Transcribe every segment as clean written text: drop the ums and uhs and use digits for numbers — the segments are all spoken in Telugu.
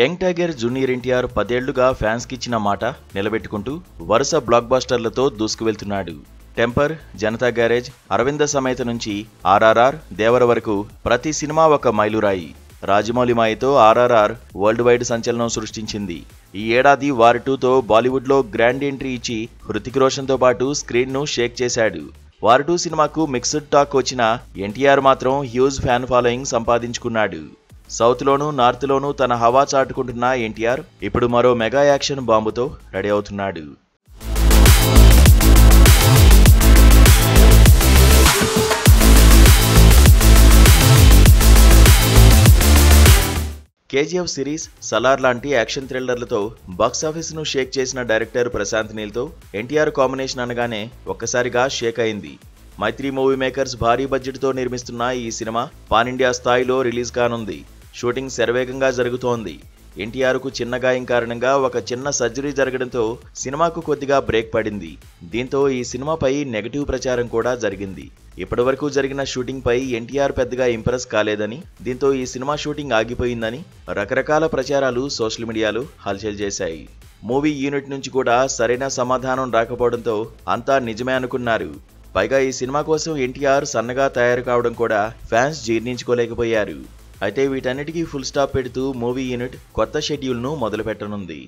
యంగ్ టైగర్ జూనియర్ ఎన్టీఆర్ 10 ఏళ్లుగా ఫ్యాన్స్ కి ఇచ్చిన మాట నిలబెట్టుకుంటూ వరుస బ్లాక్ బస్టర్లతో దూసుకువెళ్తున్నాడు. టెంపర్, జనతా గ్యారేజ్, అరవింద సమేత నుంచి ఆర్ఆర్ఆర్, దేవర వరకు ప్రతి సినిమా ఒక మైలురాయి. రాజమౌళి మాయతో ఆర్ఆర్ఆర్ వరల్డ్ వైడ్ సంచలనం సృష్టించింది. ఈ ఏడాది వార్ 2తో బాలీవుడ్ లో గ్రాండ్ ఎంట్రీ ఇచ్చి హృతిక్ రోషన్ తో పాటు స్క్రీన్ ను షేక్ చేశాడు. వార్ 2 సినిమాకు మిక్స్డ్ టాక్ వచ్చినా ఎన్టీఆర్ మాత్రం హ్యూజ్ ఫ్యాన్ ఫాలోయింగ్ సంపాదించుకున్నాడు. సౌత్ లోనూ నార్త్ లోనూ తన హవా చాటుకుంటున్న ఎన్టీఆర్ ఇప్పుడు మరో మెగా యాక్షన్ బాంబుతో రెడీ అవుతున్నాడు. కేజీఎఫ్ సిరీస్, సలార్ లాంటి యాక్షన్ థ్రిల్లర్లతో బాక్సాఫీస్ ను షేక్ చేసిన డైరెక్టర్ ప్రశాంత్ నీల్ తో ఎన్టీఆర్ కాంబినేషన్ అనగానే ఒక్కసారిగా షేక్ అయింది. మైత్రి మూవీ మేకర్స్ భారీ బడ్జెట్ తో నిర్మిస్తున్న ఈ సినిమా పాన్ ఇండియా స్థాయిలో రిలీజ్ కానుంది. షూటింగ్ శరవేగంగా జరుగుతోంది. ఎన్టీఆర్కు చిన్న గాయం కారణంగా ఒక చిన్న సర్జరీ జరగడంతో సినిమాకు కొద్దిగా బ్రేక్ పడింది. దీంతో ఈ సినిమాపై నెగటివ్ ప్రచారం కూడా జరిగింది. ఇప్పటివరకు జరిగిన షూటింగ్ పై ఎన్టీఆర్ పెద్దగా ఇంప్రెస్ కాలేదని, దీంతో ఈ సినిమా షూటింగ్ ఆగిపోయిందని రకరకాల ప్రచారాలు సోషల్ మీడియాలో హల్చల్ చేశాయి. మూవీ యూనిట్ నుంచి కూడా సరైన సమాధానం రాకపోవడంతో అంతా నిజమే అనుకున్నారు. పైగా ఈ సినిమా కోసం ఎన్టీఆర్ సన్నగా తయారు కావడం కూడా ఫ్యాన్స్ జీర్ణించుకోలేకపోయారు. అయితే వీటన్నిటికీ ఫుల్ స్టాప్ పెడుతూ మూవీ యూనిట్ కొత్త షెడ్యూల్ను మొదలుపెట్టనుంది.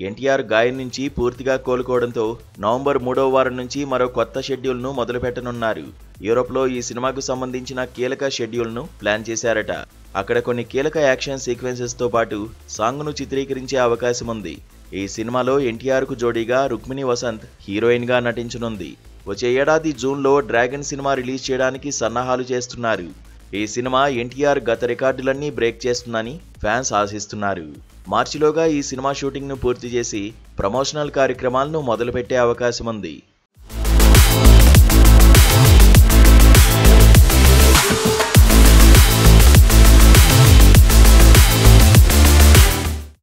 ఎన్టీఆర్ గాయం నుంచి పూర్తిగా కోలుకోవడంతో నవంబర్ 3వ వారం నుంచి మరో కొత్త షెడ్యూల్ను మొదలుపెట్టనున్నారు. యూరోప్లో ఈ సినిమాకు సంబంధించిన కీలక షెడ్యూల్ను ప్లాన్ చేశారట. అక్కడ కొన్ని కీలక యాక్షన్ సీక్వెన్సెస్ తో పాటు సాంగ్ను చిత్రీకరించే అవకాశం ఉంది. ఈ సినిమాలో ఎన్టీఆర్ కు జోడీగా రుక్మిణి వసంత్ హీరోయిన్ గా నటించనుంది. వచ్చే ఏడాది జూన్లో డ్రాగన్ సినిమా రిలీజ్ చేయడానికి సన్నాహాలు చేస్తున్నారు. ఈ సినిమా ఎన్టీఆర్ గత రికార్డులన్నీ బ్రేక్ చేస్తుందని ఫ్యాన్స్ ఆశిస్తున్నారు. మార్చిలోగా ఈ సినిమా షూటింగ్ ను పూర్తి చేసి ప్రమోషనల్ కార్యక్రమాలను మొదలుపెట్టే అవకాశం ఉంది.